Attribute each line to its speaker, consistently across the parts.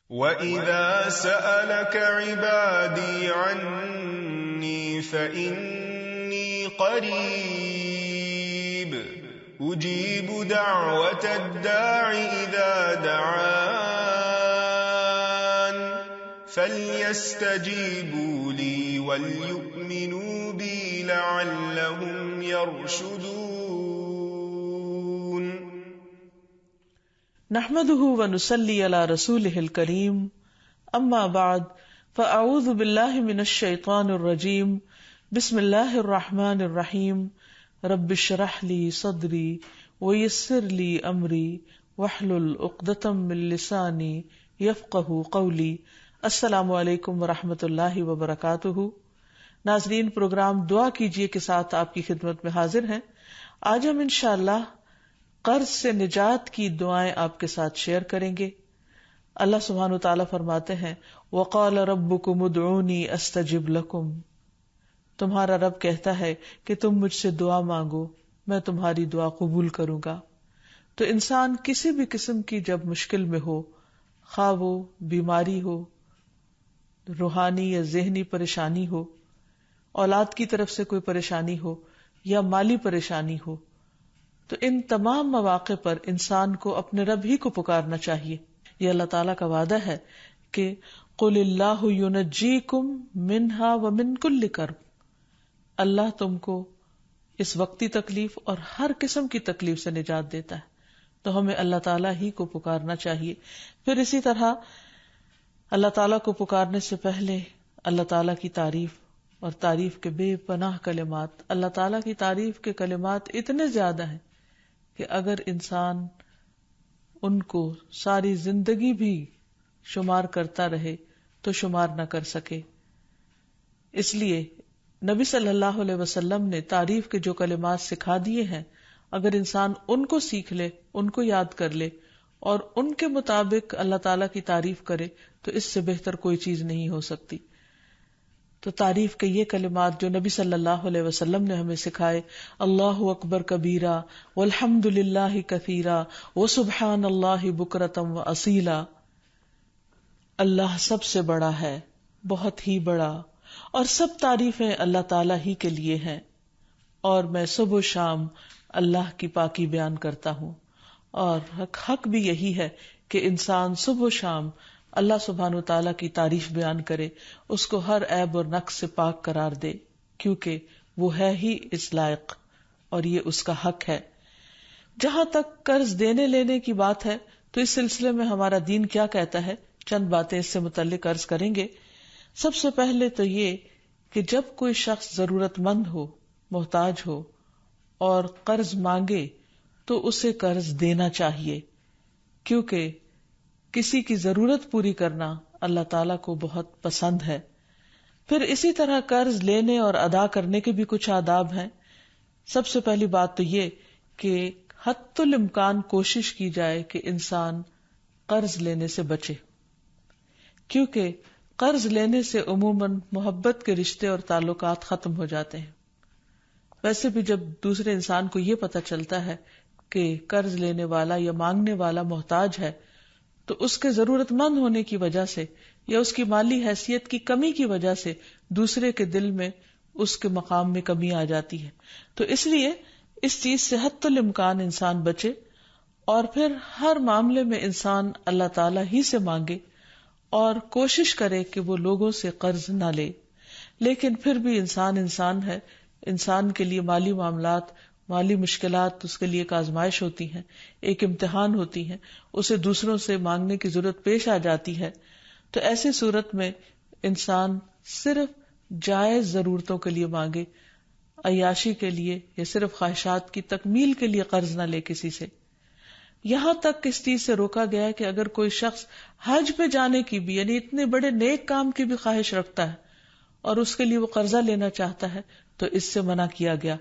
Speaker 1: وَإِذَا سَأَلَكَ عِبَادِي عَنِّي فَإِنِّي قَرِيبٌ أُجِيبُ دَعْوَةَ الدَّاعِ إِذَا دَعَانِ فَلْيَسْتَجِيبُوا لِي وَلْيُؤْمِنُوا بِي لَعَلَّهُمْ يَرْشُدُونَ.
Speaker 2: نحمده ونصلي على رسوله الكريم، اما بعد فاعوذ باللہ من الشیطان الرجیم، بسم اللہ الرحمن الرحیم، رب اشرح لی صدری ویسر لی امری واحلل عقدۃ من لسانی یفقہوا قولی. السلام علیکم ورحمۃ اللہ وبرکاتہ. ناظرین، پروگرام دعا کیجیے کے ساتھ آپ کی خدمت میں حاضر ہیں. آج ہم انشاءاللہ قرض سے نجات کی دعائیں آپ کے ساتھ شیئر کریں گے. اللہ سبحانہ وتعالی فرماتے ہیں وَقَالَ رَبُّكُمُ ادْعُونِي أَسْتَجِبْ لَكُمْ. تمہارا رب کہتا ہے کہ تم مجھ سے دعا مانگو، میں تمہاری دعا قبول کروں گا. تو انسان کسی بھی قسم کی جب مشکل میں ہو، خواہ وہ بیماری ہو، روحانی یا ذہنی پریشانی ہو، اولاد کی طرف سے کوئی پریشانی ہو یا مالی پریشانی ہو، تو ان تمام مواقع پر انسان کو اپنے رب ہی کو پکارنا چاہیے. یہ اللہ تعالیٰ کا وعدہ ہے کہ قُلِ اللَّهُ يُنَجِّيكُم مِّنْهَا وَمِن كُلِّ كَرْبٍ. اللہ تم کو اس وقتی تکلیف اور ہر قسم کی تکلیف سے نجات دیتا ہے، تو ہمیں اللہ تعالیٰ ہی کو پکارنا چاہیے. پھر اسی طرح اللہ تعالیٰ کو پکارنے سے پہلے اللہ تعالیٰ کی تعریف اور تعریف کے بے پناہ کلمات. اللہ تعالیٰ کی تعریف کے کلمات اتنے زیادہ ہیں کہ اگر انسان ان کو ساری زندگی بھی شمار کرتا رہے تو شمار نہ کر سکے. اس لیے نبی صلی اللہ علیہ وسلم نے تعریف کے جو کلمات سکھا دیے ہیں، اگر انسان ان کو سیکھ لے، ان کو یاد کر لے اور ان کے مطابق اللہ تعالیٰ کی تعریف کرے تو اس سے بہتر کوئی چیز نہیں ہو سکتی. تو تعریف کے یہ کلمات جو نبی صلی اللہ علیہ وسلم نے ہمیں سکھائے، اللہ اکبر کبیرہ والحمد للہ کثیرہ وسبحان اللہ بکرۃ واصیلا. اللہ سب سے بڑا ہے، بہت ہی بڑا، اور سب تعریفیں اللہ تعالیٰ ہی کے لیے ہیں، اور میں صبح و شام اللہ کی پاکی بیان کرتا ہوں. اور حق بھی یہی ہے کہ انسان صبح و شام اللہ سبحانہ وتعالیٰ کی تعریف بیان کرے، اس کو ہر عیب اور نقص سے پاک قرار دے، کیونکہ وہ ہے ہی اس لائق اور یہ اس کا حق ہے. جہاں تک قرض دینے لینے کی بات ہے تو اس سلسلے میں ہمارا دین کیا کہتا ہے، چند باتیں اس سے متعلق عرض کریں گے. سب سے پہلے تو یہ کہ جب کوئی شخص ضرورت مند ہو، محتاج ہو اور قرض مانگے تو اسے قرض دینا چاہیے، کیونکہ کسی کی ضرورت پوری کرنا اللہ تعالیٰ کو بہت پسند ہے. پھر اسی طرح قرض لینے اور ادا کرنے کے بھی کچھ آداب ہیں. سب سے پہلی بات تو یہ کہ حتی الامکان کوشش کی جائے کہ انسان قرض لینے سے بچے، کیونکہ قرض لینے سے عموماً محبت کے رشتے اور تعلقات ختم ہو جاتے ہیں. ویسے بھی جب دوسرے انسان کو یہ پتہ چلتا ہے کہ قرض لینے والا یا مانگنے والا محتاج ہے تو اس کے ضرورت مند ہونے کی وجہ سے یا اس کی مالی حیثیت کی کمی کی وجہ سے دوسرے کے دل میں اس کے مقام میں کمی آ جاتی ہے. تو اس لیے اس چیز سے حتی الامکان انسان بچے، اور پھر ہر معاملے میں انسان اللہ تعالیٰ ہی سے مانگے اور کوشش کرے کہ وہ لوگوں سے قرض نہ لے. لیکن پھر بھی انسان ہے، انسان کے لیے مالی معاملات، مالی مشکلات اس کے لیے ایک آزمائش ہوتی ہیں، ایک امتحان ہوتی ہیں، اسے دوسروں سے مانگنے کی ضرورت پیش آ جاتی ہے. تو ایسی صورت میں انسان صرف جائز ضرورتوں کے لیے مانگے، عیاشی کے لیے یا صرف خواہشات کی تکمیل کے لیے قرض نہ لے کسی سے. یہاں تک اس چیز سے روکا گیا ہے کہ اگر کوئی شخص حج پہ جانے کی بھی، یعنی اتنے بڑے نیک کام کی بھی خواہش رکھتا ہے اور اس کے لیے وہ قرضہ لینا چاہتا ہے تو اس سے منع کیا گیا.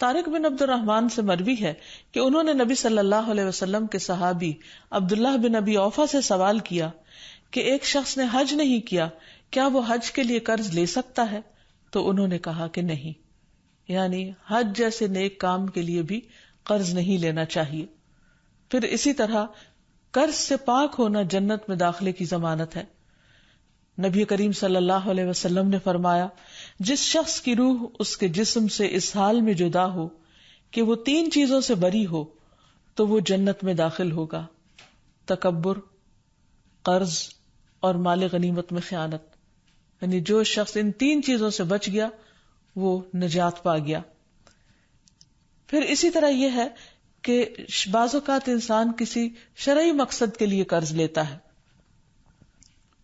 Speaker 2: طارق بن عبد الرحمن سے مروی ہے کہ انہوں نے نبی صلی اللہ علیہ وسلم کے صحابی عبداللہ بن ابی اوفا سے سوال کیا کہ ایک شخص نے حج نہیں کیا، کیا وہ حج کے لیے قرض لے سکتا ہے؟ تو انہوں نے کہا کہ نہیں، یعنی حج جیسے نیک کام کے لیے بھی قرض نہیں لینا چاہیے. پھر اسی طرح قرض سے پاک ہونا جنت میں داخلے کی ضمانت ہے۔ نبی کریم صلی اللہ علیہ وسلم نے فرمایا، جس شخص کی روح اس کے جسم سے اس حال میں جدا ہو کہ وہ 3 چیزوں سے بری ہو تو وہ جنت میں داخل ہوگا: تکبر، قرض اور مال غنیمت میں خیانت۔ یعنی جو شخص ان 3 چیزوں سے بچ گیا وہ نجات پا گیا۔ پھر اسی طرح یہ ہے کہ بعض اوقات انسان کسی شرعی مقصد کے لیے قرض لیتا ہے،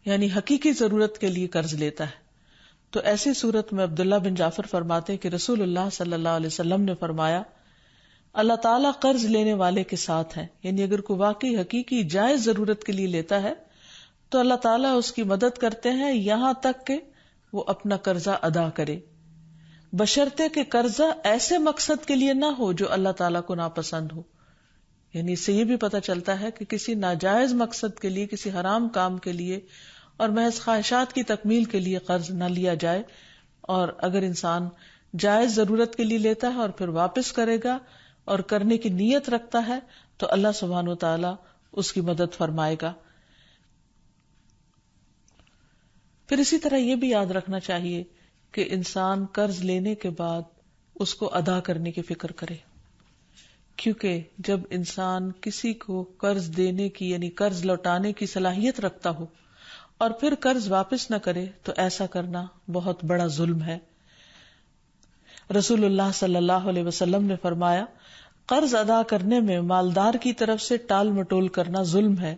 Speaker 2: یعنی حقیقی ضرورت کے لیے قرض لیتا ہے، تو ایسی صورت میں عبداللہ بن جعفر فرماتے ہیں کہ رسول اللہ صلی اللہ علیہ وسلم نے فرمایا، اللہ تعالیٰ قرض لینے والے کے ساتھ ہے۔ یعنی اگر کوئی واقعی حقیقی جائز ضرورت کے لیے لیتا ہے تو اللہ تعالیٰ اس کی مدد کرتے ہیں یہاں تک کہ وہ اپنا قرضہ ادا کرے، بشرطے کہ قرضہ ایسے مقصد کے لیے نہ ہو جو اللہ تعالیٰ کو ناپسند ہو۔ یعنی اس سے یہ بھی پتہ چلتا ہے کہ کسی ناجائز مقصد کے لیے، کسی حرام کام کے لیے اور محض خواہشات کی تکمیل کے لیے قرض نہ لیا جائے، اور اگر انسان جائز ضرورت کے لیے لیتا ہے اور پھر واپس کرے گا اور کرنے کی نیت رکھتا ہے تو اللہ سبحانہ وتعالی اس کی مدد فرمائے گا۔ پھر اسی طرح یہ بھی یاد رکھنا چاہیے کہ انسان قرض لینے کے بعد اس کو ادا کرنے کی فکر کرے، کیونکہ جب انسان کسی کو قرض دینے کی یعنی قرض لوٹانے کی صلاحیت رکھتا ہو اور پھر قرض واپس نہ کرے تو ایسا کرنا بہت بڑا ظلم ہے۔ رسول اللہ صلی اللہ علیہ وسلم نے فرمایا، قرض ادا کرنے میں مالدار کی طرف سے ٹال مٹول کرنا ظلم ہے،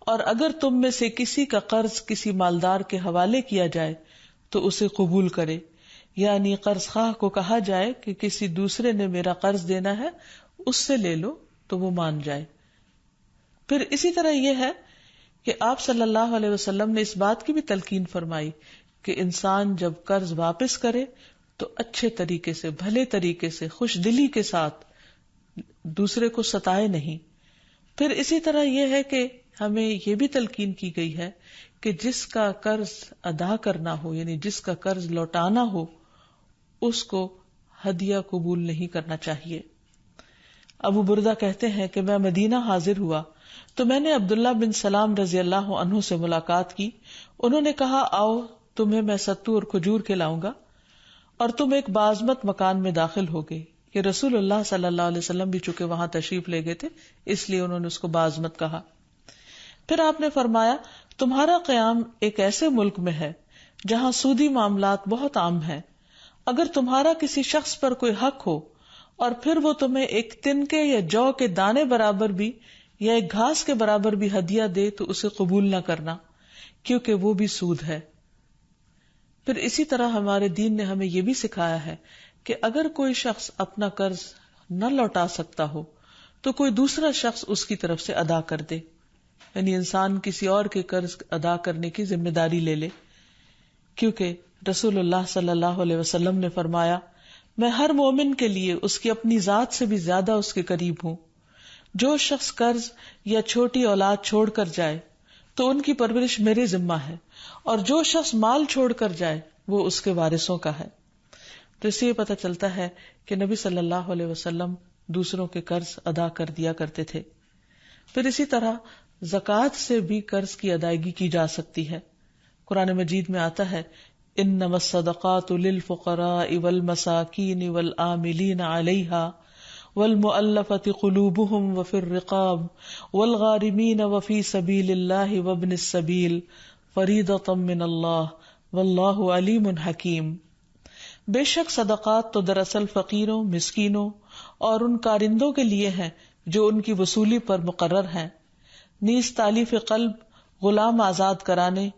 Speaker 2: اور اگر تم میں سے کسی کا قرض کسی مالدار کے حوالے کیا جائے تو اسے قبول کرے، یعنی قرض خواہ کو کہا جائے کہ کسی دوسرے نے میرا قرض دینا ہے، اس سے لے لو، تو وہ مان جائے۔ پھر اسی طرح یہ ہے کہ آپ صلی اللہ علیہ وسلم نے اس بات کی بھی تلقین فرمائی کہ انسان جب قرض واپس کرے تو اچھے طریقے سے، بھلے طریقے سے، خوش دلی کے ساتھ دوسرے کو ستائے نہیں۔ پھر اسی طرح یہ ہے کہ ہمیں یہ بھی تلقین کی گئی ہے کہ جس کا قرض ادا کرنا ہو، یعنی جس کا قرض لوٹانا ہو، اس کو ہدیہ قبول نہیں کرنا چاہیے۔ ابو بردہ کہتے ہیں کہ میں مدینہ حاضر ہوا تو میں نے عبداللہ بن سلام رضی اللہ عنہ سے ملاقات کی۔ انہوں نے کہا، آؤ تمہیں میں ستو اور کھجور کھلاؤں گا، اور تم ایک بازمت مکان میں داخل ہو گئے۔ کہ رسول اللہ صلی اللہ علیہ وسلم بھی چونکہ وہاں تشریف لے گئے تھے اس لیے انہوں نے اس کو بازمت کہا۔ پھر آپ نے فرمایا، تمہارا قیام ایک ایسے ملک میں ہے جہاں سودی معاملات بہت عام ہیں۔ اگر تمہارا کسی شخص پر کوئی حق ہو اور پھر وہ تمہیں ایک تنکے یا جو کے دانے برابر بھی یا ایک گھاس کے برابر بھی ہدیہ دے تو اسے قبول نہ کرنا، کیونکہ وہ بھی سود ہے۔ پھر اسی طرح ہمارے دین نے ہمیں یہ بھی سکھایا ہے کہ اگر کوئی شخص اپنا قرض نہ لوٹا سکتا ہو تو کوئی دوسرا شخص اس کی طرف سے ادا کر دے، یعنی انسان کسی اور کے قرض ادا کرنے کی ذمہ داری لے لے، کیونکہ رسول اللہ صلی اللہ علیہ وسلم نے فرمایا، میں ہر مومن کے لیے اس کی اپنی ذات سے بھی زیادہ اس کے قریب ہوں۔ جو شخص قرض یا چھوٹی اولاد چھوڑ کر جائے تو ان کی پرورش میرے ذمہ ہے، اور جو شخص مال چھوڑ کر جائے وہ اس کے وارثوں کا ہے۔ تو اس سے یہ پتہ چلتا ہے کہ نبی صلی اللہ علیہ وسلم دوسروں کے قرض ادا کر دیا کرتے تھے۔ پھر اسی طرح زکوٰۃ سے بھی قرض کی ادائیگی کی جا سکتی ہے۔ قرآن مجید میں آتا ہے، انما الصدقات للفقراء والمساکین والعاملین علیہا والمؤلفۃ قلوبہم وفی الرقاب والغارمین وفی سبیل اللہ وابن السبیل فریضۃ من اللہ واللہ علیم حکیم۔ بے شک صدقات تو دراصل فقیروں، مسکینوں اور ان کارندوں کے لیے ہیں جو ان کی وصولی پر مقرر ہیں، نیز تالیف قلب، غلام آزاد کرانے،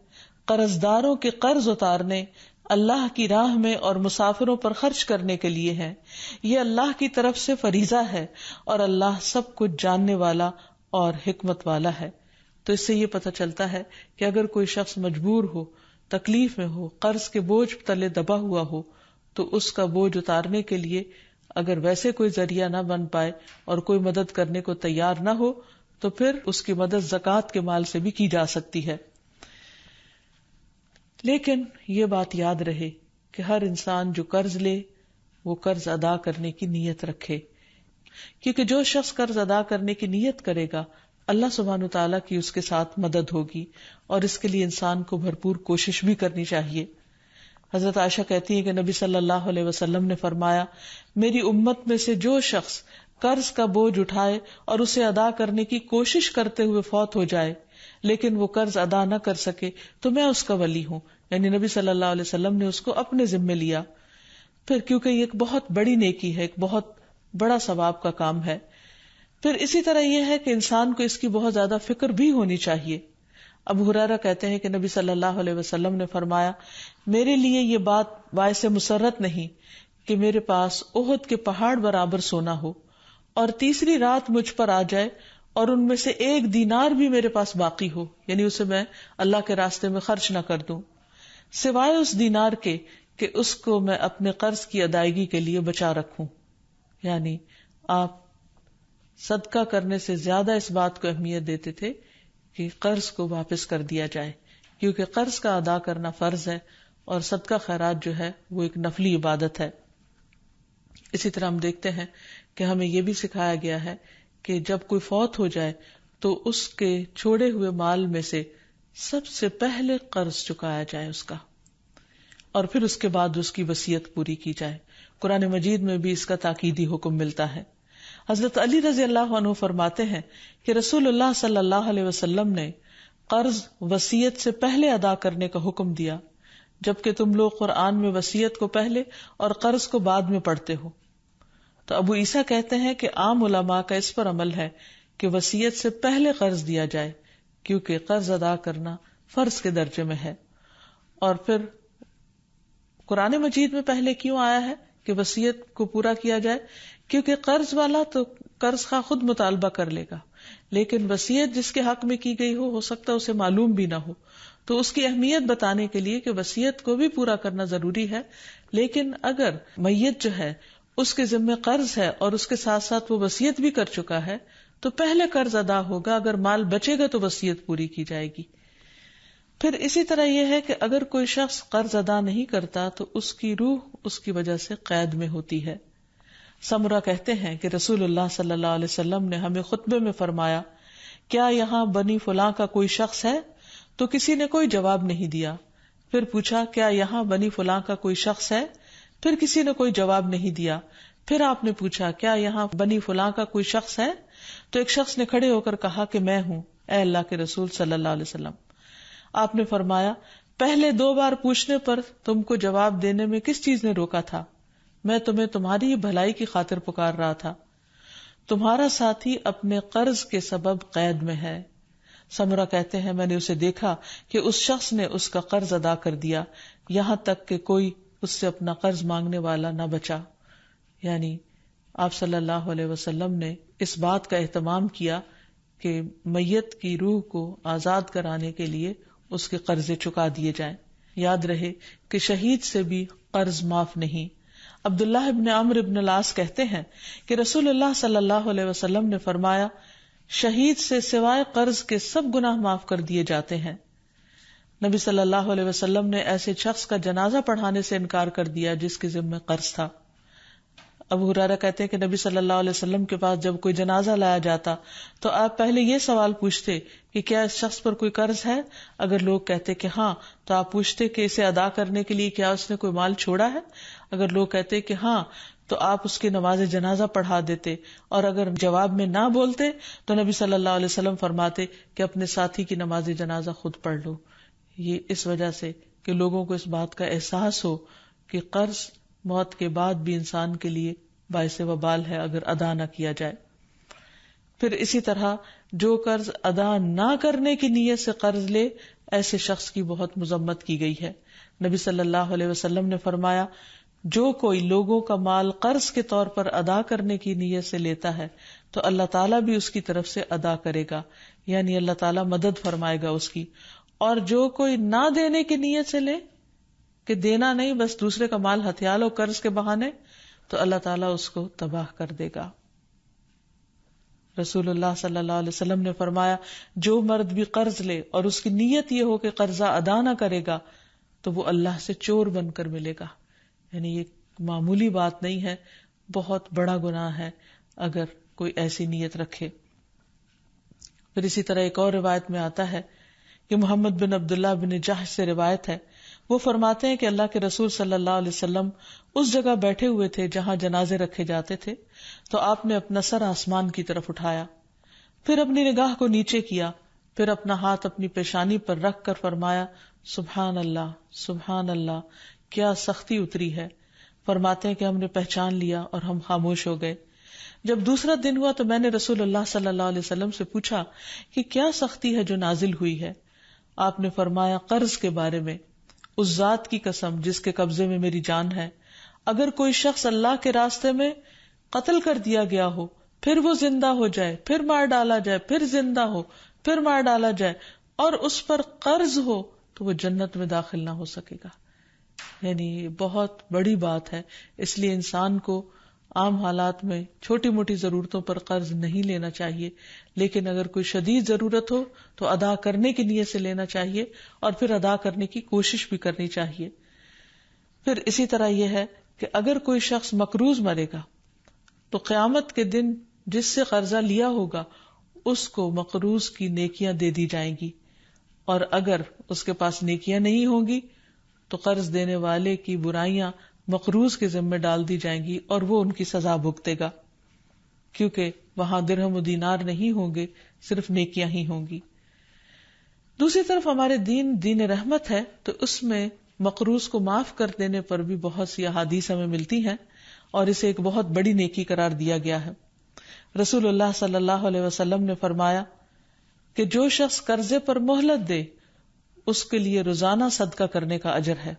Speaker 2: قرضداروں کے قرض اتارنے، اللہ کی راہ میں اور مسافروں پر خرچ کرنے کے لیے ہے۔ یہ اللہ کی طرف سے فریضہ ہے اور اللہ سب کچھ جاننے والا اور حکمت والا ہے۔ تو اس سے یہ پتہ چلتا ہے کہ اگر کوئی شخص مجبور ہو، تکلیف میں ہو، قرض کے بوجھ تلے دبا ہوا ہو تو اس کا بوجھ اتارنے کے لیے اگر ویسے کوئی ذریعہ نہ بن پائے اور کوئی مدد کرنے کو تیار نہ ہو تو پھر اس کی مدد زکوٰۃ کے مال سے بھی کی جا سکتی ہے۔ لیکن یہ بات یاد رہے کہ ہر انسان جو قرض لے وہ قرض ادا کرنے کی نیت رکھے، کیونکہ جو شخص قرض ادا کرنے کی نیت کرے گا اللہ سبحانہ وتعالیٰ کی اس کے ساتھ مدد ہوگی، اور اس کے لیے انسان کو بھرپور کوشش بھی کرنی چاہیے. حضرت عائشہ کہتی ہیں کہ نبی صلی اللہ علیہ وسلم نے فرمایا، میری امت میں سے جو شخص قرض کا بوجھ اٹھائے اور اسے ادا کرنے کی کوشش کرتے ہوئے فوت ہو جائے لیکن وہ قرض ادا نہ کر سکے تو میں اس کا ولی ہوں. یعنی نبی صلی اللہ علیہ وسلم نے اس کو اپنے ذمے لیا. پھر کیونکہ یہ ایک بہت بڑی نیکی ہے، ایک بہت بڑا ثواب کا کام ہے. پھر اسی طرح یہ ہے کہ انسان کو اس کی بہت زیادہ فکر بھی ہونی چاہیے. ابو ہریرہ کہتے ہیں کہ نبی صلی اللہ علیہ وسلم نے فرمایا، میرے لیے یہ بات باعث مسرت نہیں کہ میرے پاس احد کے پہاڑ برابر سونا ہو اور تیسری رات مجھ پر آ جائے اور ان میں سے 1 دینار بھی میرے پاس باقی ہو، یعنی اسے میں اللہ کے راستے میں خرچ نہ کر دوں، سوائے اس دینار کے کہ اس کو میں اپنے قرض کی ادائیگی کے لیے بچا رکھوں. یعنی آپ صدقہ کرنے سے زیادہ اس بات کو اہمیت دیتے تھے کہ قرض کو واپس کر دیا جائے، کیونکہ قرض کا ادا کرنا فرض ہے اور صدقہ خیرات جو ہے وہ ایک نفلی عبادت ہے. اسی طرح ہم دیکھتے ہیں کہ ہمیں یہ بھی سکھایا گیا ہے کہ جب کوئی فوت ہو جائے تو اس کے چھوڑے ہوئے مال میں سے سب سے پہلے قرض چکایا جائے اس کا، اور پھر اس کے بعد اس کی وصیت پوری کی جائے. قرآن مجید میں بھی اس کا تاکیدی حکم ملتا ہے. حضرت علی رضی اللہ عنہ فرماتے ہیں کہ رسول اللہ صلی اللہ علیہ وسلم نے قرض وصیت سے پہلے ادا کرنے کا حکم دیا، جبکہ تم لوگ قرآن میں وصیت کو پہلے اور قرض کو بعد میں پڑھتے ہو. تو ابو عیسیٰ کہتے ہیں کہ عام علماء کا اس پر عمل ہے کہ وصیت سے پہلے قرض دیا جائے، کیونکہ قرض ادا کرنا فرض کے درجے میں ہے. اور پھر قرآن مجید میں پہلے کیوں آیا ہے کہ وصیت کو پورا کیا جائے؟ کیونکہ قرض والا تو قرض کا خود مطالبہ کر لے گا، لیکن وصیت جس کے حق میں کی گئی ہو سکتا ہے اسے معلوم بھی نہ ہو، تو اس کی اہمیت بتانے کے لیے کہ وصیت کو بھی پورا کرنا ضروری ہے. لیکن اگر میت جو ہے اس کے ذمہ قرض ہے اور اس کے ساتھ ساتھ وہ وصیت بھی کر چکا ہے تو پہلے قرض ادا ہوگا، اگر مال بچے گا تو وصیت پوری کی جائے گی. پھر اسی طرح یہ ہے کہ اگر کوئی شخص قرض ادا نہیں کرتا تو اس کی روح اس کی وجہ سے قید میں ہوتی ہے. سمرہ کہتے ہیں کہ رسول اللہ صلی اللہ علیہ وسلم نے ہمیں خطبے میں فرمایا، کیا یہاں بنی فلاں کا کوئی شخص ہے؟ تو کسی نے کوئی جواب نہیں دیا. پھر پوچھا، کیا یہاں بنی فلاں کا کوئی شخص ہے؟ پھر کسی نے کوئی جواب نہیں دیا. پھر آپ نے پوچھا، کیا یہاں بنی فلاں کا کوئی شخص ہے؟ تو ایک شخص نے کھڑے ہو کر کہا کہ میں ہوں، اے اللہ کے رسول صلی اللہ علیہ وسلم. آپ نے فرمایا، پہلے 2 بار پوچھنے پر تم کو جواب دینے میں کس چیز نے روکا تھا؟ میں تمہیں تمہاری بھلائی کی خاطر پکار رہا تھا. تمہارا ساتھی اپنے قرض کے سبب قید میں ہے. سمرہ کہتے ہیں میں نے اسے دیکھا کہ اس شخص نے اس کا قرض ادا کر دیا یہاں تک کہ کوئی اس سے اپنا قرض مانگنے والا نہ بچا. یعنی آپ صلی اللہ علیہ وسلم نے اس بات کا اہتمام کیا کہ میت کی روح کو آزاد کرانے کے لیے اس کے قرضے چکا دیے جائیں. یاد رہے کہ شہید سے بھی قرض معاف نہیں. عبداللہ ابن عمرو ابن العاص کہتے ہیں کہ رسول اللہ صلی اللہ علیہ وسلم نے فرمایا، شہید سے سوائے قرض کے سب گناہ معاف کر دیے جاتے ہیں. نبی صلی اللہ علیہ وسلم نے ایسے شخص کا جنازہ پڑھانے سے انکار کر دیا جس کے ذمہ قرض تھا. ابو ہریرہ کہتے ہیں کہ نبی صلی اللہ علیہ وسلم کے پاس جب کوئی جنازہ لایا جاتا تو آپ پہلے یہ سوال پوچھتے کہ کیا اس شخص پر کوئی قرض ہے؟ اگر لوگ کہتے کہ ہاں تو آپ پوچھتے کہ اسے ادا کرنے کے لیے کیا اس نے کوئی مال چھوڑا ہے؟ اگر لوگ کہتے کہ ہاں تو آپ اس کی نماز جنازہ پڑھا دیتے، اور اگر جواب میں نہ بولتے تو نبی صلی اللہ علیہ وسلم فرماتے کہ اپنے ساتھی کی نماز جنازہ خود پڑھ لو. یہ اس وجہ سے کہ لوگوں کو اس بات کا احساس ہو کہ قرض موت کے بعد بھی انسان کے لیے باعث وبال ہے اگر ادا نہ کیا جائے. پھر اسی طرح جو قرض ادا نہ کرنے کی نیت سے قرض لے، ایسے شخص کی بہت مذمت کی گئی ہے. نبی صلی اللہ علیہ وسلم نے فرمایا، جو کوئی لوگوں کا مال قرض کے طور پر ادا کرنے کی نیت سے لیتا ہے تو اللہ تعالیٰ بھی اس کی طرف سے ادا کرے گا، یعنی اللہ تعالیٰ مدد فرمائے گا اس کی. اور جو کوئی نہ دینے کی نیت سے لے کہ دینا نہیں، بس دوسرے کا مال ہتھیا لو قرض کے بہانے، تو اللہ تعالیٰ اس کو تباہ کر دے گا. رسول اللہ صلی اللہ علیہ وسلم نے فرمایا، جو مرد بھی قرض لے اور اس کی نیت یہ ہو کہ قرضہ ادا نہ کرے گا تو وہ اللہ سے چور بن کر ملے گا. یعنی یہ معمولی بات نہیں ہے، بہت بڑا گناہ ہے اگر کوئی ایسی نیت رکھے. پھر اسی طرح ایک اور روایت میں آتا ہے کہ محمد بن عبداللہ بن جحش سے روایت ہے، وہ فرماتے ہیں کہ اللہ کے رسول صلی اللہ علیہ وسلم اس جگہ بیٹھے ہوئے تھے جہاں جنازے رکھے جاتے تھے، تو آپ نے اپنا سر آسمان کی طرف اٹھایا، پھر اپنی نگاہ کو نیچے کیا، پھر اپنا ہاتھ اپنی پیشانی پر رکھ کر فرمایا سبحان اللہ سبحان اللہ، کیا سختی اتری ہے۔ فرماتے ہیں کہ ہم نے پہچان لیا اور ہم خاموش ہو گئے۔ جب دوسرا دن ہوا تو میں نے رسول اللہ صلی اللہ علیہ وسلم سے پوچھا کہ کیا سختی ہے جو نازل ہوئی ہے؟ آپ نے فرمایا قرض کے بارے میں، اس ذات کی قسم جس کے قبضے میں میری جان ہے، اگر کوئی شخص اللہ کے راستے میں قتل کر دیا گیا ہو، پھر وہ زندہ ہو جائے، پھر مار ڈالا جائے، پھر زندہ ہو، پھر مار ڈالا جائے، اور اس پر قرض ہو، تو وہ جنت میں داخل نہ ہو سکے گا۔ یعنی یہ بہت بڑی بات ہے، اس لیے انسان کو عام حالات میں چھوٹی موٹی ضرورتوں پر قرض نہیں لینا چاہیے، لیکن اگر کوئی شدید ضرورت ہو تو ادا کرنے کی نیت سے لینا چاہیے اور پھر ادا کرنے کی کوشش بھی کرنی چاہیے۔ پھر اسی طرح یہ ہے کہ اگر کوئی شخص مقروض مرے گا تو قیامت کے دن جس سے قرضہ لیا ہوگا اس کو مقروض کی نیکیاں دے دی جائیں گی، اور اگر اس کے پاس نیکیاں نہیں ہوں گی تو قرض دینے والے کی برائیاں مقروض کے ذمہ ڈال دی جائیں گی اور وہ ان کی سزا بھگتے گا، کیونکہ وہاں درہم و دینار نہیں ہوں گے، صرف نیکیاں ہی ہوں گی۔ دوسری طرف ہمارے دین رحمت ہے، تو اس میں مقروض کو معاف کر دینے پر بھی بہت سی احادیث ہمیں ملتی ہیں اور اسے ایک بہت بڑی نیکی قرار دیا گیا ہے۔ رسول اللہ صلی اللہ علیہ وسلم نے فرمایا کہ جو شخص قرضے پر مہلت دے اس کے لیے روزانہ صدقہ کرنے کا اجر ہے۔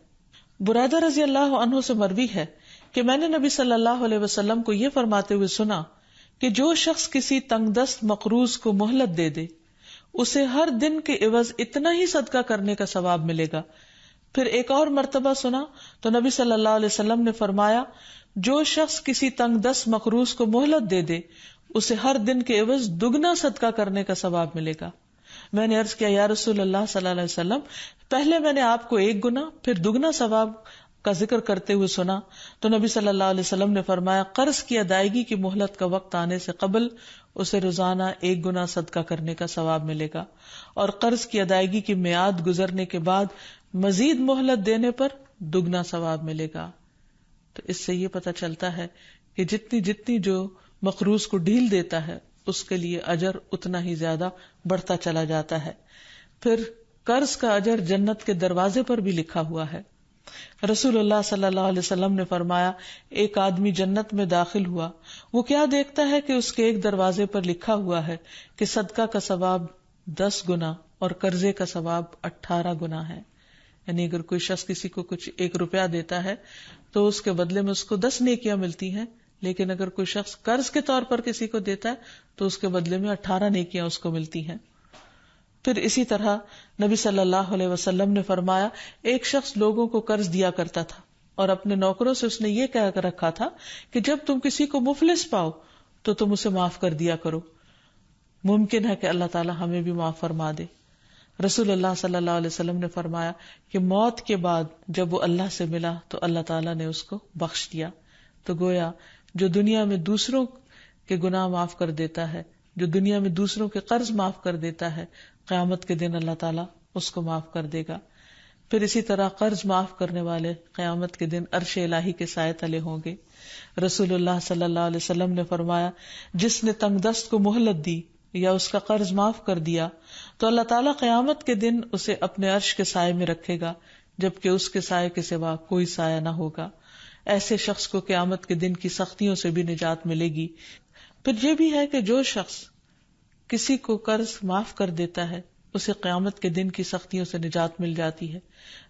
Speaker 2: برائدہ رضی اللہ عنہ سے مروی ہے کہ میں نے نبی صلی اللہ علیہ وسلم کو یہ فرماتے ہوئے سنا کہ جو شخص کسی تنگ دست مقروض کو مہلت دے دے اسے ہر دن کے عوض اتنا ہی صدقہ کرنے کا ثواب ملے گا۔ پھر ایک اور مرتبہ سنا تو نبی صلی اللہ علیہ وسلم نے فرمایا جو شخص کسی تنگ دست مقروض کو مہلت دے دے اسے ہر دن کے عوض دگنا صدقہ کرنے کا ثواب ملے گا۔ میں نے عرض کیا یا رسول اللہ صلی اللہ علیہ وسلم، پہلے میں نے آپ کو ایک گنا پھر دگنا ثواب کا ذکر کرتے ہوئے سنا تو نبی صلی اللہ علیہ وسلم نے فرمایا قرض کی ادائیگی کی مہلت کا وقت آنے سے قبل اسے روزانہ ایک گنا صدقہ کرنے کا ثواب ملے گا، اور قرض کی ادائیگی کی میعاد گزرنے کے بعد مزید مہلت دینے پر دگنا ثواب ملے گا۔ تو اس سے یہ پتہ چلتا ہے کہ جتنی جو مقروض کو ڈھیل دیتا ہے اس کے لیے اجر اتنا ہی زیادہ بڑھتا چلا جاتا ہے۔ پھر قرض کا اجر جنت کے دروازے پر بھی لکھا ہوا ہے۔ رسول اللہ صلی اللہ علیہ وسلم نے فرمایا ایک آدمی جنت میں داخل ہوا، وہ کیا دیکھتا ہے کہ اس کے ایک دروازے پر لکھا ہوا ہے کہ صدقہ کا ثواب 10 گنا اور قرضے کا ثواب 18 گنا ہے۔ یعنی اگر کوئی شخص کسی کو کچھ 1 روپیہ دیتا ہے تو اس کے بدلے میں اس کو 10 نیکیاں ملتی ہیں، لیکن اگر کوئی شخص قرض کے طور پر کسی کو دیتا ہے تو اس کے بدلے میں 18 نیکیاں اس کو ملتی ہیں۔ پھر اسی طرح نبی صلی اللہ علیہ وسلم نے فرمایا ایک شخص لوگوں کو قرض دیا کرتا تھا اور اپنے نوکروں سے اس نے یہ کہہ کر رکھا تھا کہ جب تم کسی کو مفلس پاؤ تو تم اسے معاف کر دیا کرو، ممکن ہے کہ اللہ تعالی ہمیں بھی معاف فرما دے۔ رسول اللہ صلی اللہ علیہ وسلم نے فرمایا کہ موت کے بعد جب وہ اللہ سے ملا تو اللہ تعالیٰ نے اس کو بخش دیا۔ تو گویا جو دنیا میں دوسروں کے گناہ معاف کر دیتا ہے، جو دنیا میں دوسروں کے قرض معاف کر دیتا ہے، قیامت کے دن اللہ تعالیٰ اس کو معاف کر دے گا۔ پھر اسی طرح قرض معاف کرنے والے قیامت کے دن عرش الہی کے سائے تلے ہوں گے۔ رسول اللہ صلی اللہ علیہ وسلم نے فرمایا جس نے تنگ دست کو مہلت دی یا اس کا قرض معاف کر دیا تو اللہ تعالیٰ قیامت کے دن اسے اپنے عرش کے سائے میں رکھے گا، جبکہ اس کے سائے کے سوا کوئی سایہ نہ ہوگا۔ ایسے شخص کو قیامت کے دن کی سختیوں سے بھی نجات ملے گی۔ پھر یہ بھی ہے کہ جو شخص کسی کو قرض معاف کر دیتا ہے اسے قیامت کے دن کی سختیوں سے نجات مل جاتی ہے۔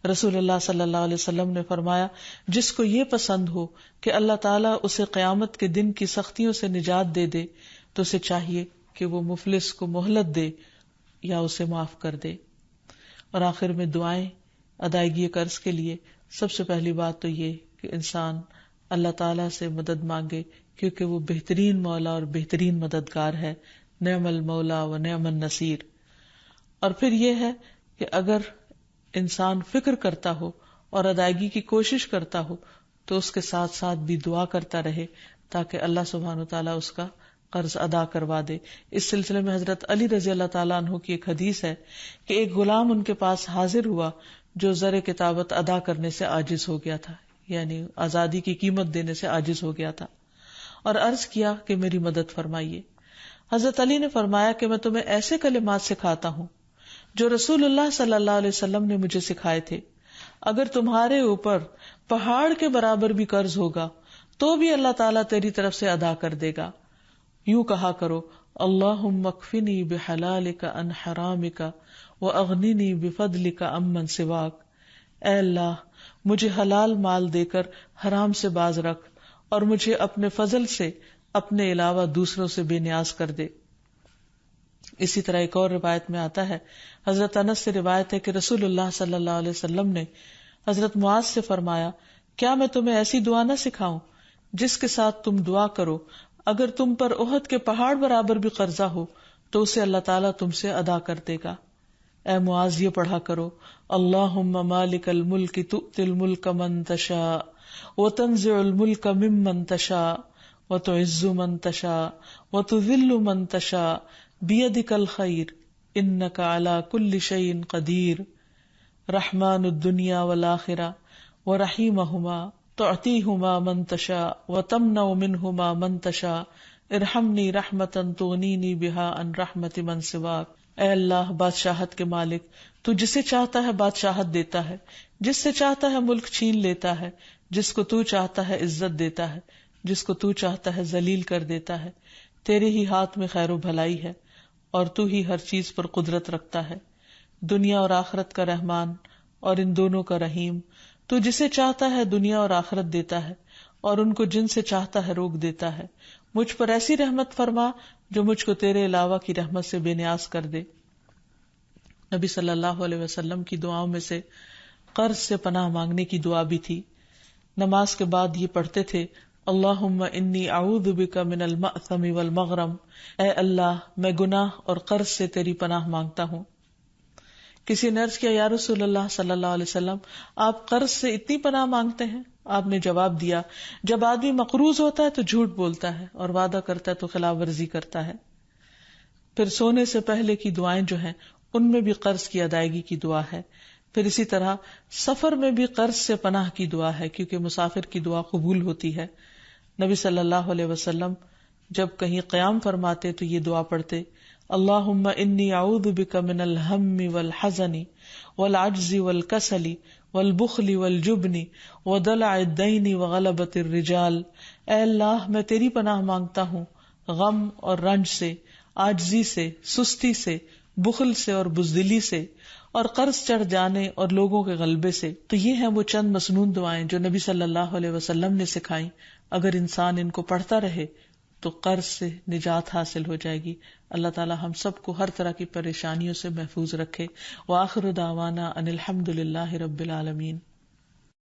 Speaker 2: رسول اللہ صلی اللہ علیہ وسلم نے فرمایا جس کو یہ پسند ہو کہ اللہ تعالیٰ اسے قیامت کے دن کی سختیوں سے نجات دے دے تو اسے چاہیے کہ وہ مفلس کو مہلت دے یا اسے معاف کر دے۔ اور آخر میں دعائیں ادائیگی قرض کے لیے سب سے پہلی بات تو یہ کہ انسان اللہ تعالیٰ سے مدد مانگے، کیونکہ وہ بہترین مولا اور بہترین مددگار ہے، نعم المولا و نعم النصیر۔ اور پھر یہ ہے کہ اگر انسان فکر کرتا ہو اور ادائیگی کی کوشش کرتا ہو تو اس کے ساتھ ساتھ بھی دعا کرتا رہے تاکہ اللہ سبحانہ وتعالیٰ اس کا قرض ادا کروا دے. اس سلسلے میں حضرت علی رضی اللہ تعالیٰ عنہ کی ایک حدیث ہے کہ ایک غلام ان کے پاس حاضر ہوا جو زر کتابت ادا کرنے سے عاجز ہو گیا تھا، یعنی آزادی کی قیمت دینے سے عاجز ہو گیا تھا، اور عرض کیا کہ میری مدد فرمائیے. حضرت علی نے فرمایا کہ میں تمہیں ایسے کلمات سکھاتا ہوں جو رسول اللہ صلی اللہ علیہ وسلم نے مجھے سکھائے تھے. اگر تمہارے اوپر پہاڑ کے برابر بھی قرض ہوگا تو بھی اللہ تعالیٰ تیری طرف سے ادا کر دے گا. یوں کہا کرو اللہم اکفنی بحلالک عن حرامک واغننی بفضلک عمن سواک. اے اللہ مجھے حلال مال دے کر حرام سے باز رکھ اور مجھے اپنے فضل سے اپنے علاوہ دوسروں سے بے نیاز کر دے. اسی طرح ایک اور روایت میں آتا ہے، حضرت انس سے روایت ہے کہ رسول اللہ صلی اللہ علیہ وسلم نے حضرت معاذ سے فرمایا، کیا میں تمہیں ایسی دعا نہ سکھاؤں جس کے ساتھ تم دعا کرو اگر تم پر احد کے پہاڑ برابر بھی قرضہ ہو تو اسے اللہ تعالیٰ تم سے ادا کر دے گا. اے معاذ یہ پڑھا کرو اللہم مالک الملک تؤتی الملک من تشاء وتنزع الملک ممن تشاء وتعز من تشاء وتذل من تشاء بیدک الخیر انک علی کل شیء قدیر رحمن الدنیا والآخرہ ورحیمہما تعطیہما من تشاء وتمنع منہما من تشاء ارحمنی رحمتا تغنینی بہا عن رحمت من سواک. اے اللہ بادشاہت کے مالک، تو جسے چاہتا ہے بادشاہت دیتا ہے، جس سے چاہتا ہے ملک چھین لیتا ہے، جس کو تو چاہتا ہے عزت دیتا ہے، جس کو تو چاہتا ہے ذلیل کر دیتا ہے. تیرے ہی ہاتھ میں خیر و بھلائی ہے اور تو ہی ہر چیز پر قدرت رکھتا ہے. دنیا اور آخرت کا رحمان اور ان دونوں کا رحیم، تو جسے چاہتا ہے دنیا اور آخرت دیتا ہے اور ان کو جن سے چاہتا ہے روک دیتا ہے. مجھ پر ایسی رحمت فرما جو مجھ کو تیرے علاوہ کی رحمت سے بے نیاز کر دے. نبی صلی اللہ علیہ وسلم کی دعاؤں میں سے قرض سے پناہ مانگنے کی دعا بھی تھی. نماز کے بعد یہ پڑھتے تھے اللہم انی اعوذ بک من المأثم والمغرم. اے اللہ میں گناہ اور قرض سے تیری پناہ مانگتا ہوں. کسی نے عرض کیا یا رسول اللہ صلی اللہ علیہ وسلم آپ قرض سے اتنی پناہ مانگتے ہیں؟ آپ نے جواب دیا جب آدمی مقروض ہوتا ہے تو جھوٹ بولتا ہے اور وعدہ کرتا ہے تو خلاف ورزی کرتا ہے. پھر سونے سے پہلے کی دعائیں جو ہیں ان میں بھی قرض کی ادائیگی کی دعا ہے. پھر اسی طرح سفر میں بھی قرض سے پناہ کی دعا ہے کیونکہ مسافر کی دعا قبول ہوتی ہے. نبی صلی اللہ علیہ وسلم جب کہیں قیام فرماتے تو یہ دعا پڑھتے اللہم انی اعوذ بک من الہم والحزن والعجز والکسل والبخل والجبن ودلع الدین وغلبۃ الرجال. اے اللہ میں تیری پناہ مانگتا ہوں غم اور رنج سے، عاجزی سے، سستی سے، بخل سے اور بزدلی سے، اور قرض چڑھ جانے اور لوگوں کے غلبے سے. تو یہ ہیں وہ چند مسنون دعائیں جو نبی صلی اللہ علیہ وسلم نے سکھائیں. اگر انسان ان کو پڑھتا رہے تو قرض سے نجات حاصل ہو جائے گی. اللہ تعالی ہم سب کو ہر طرح کی پریشانیوں سے محفوظ رکھے. وآخر دعوانا ان الحمد للہ رب العالمین.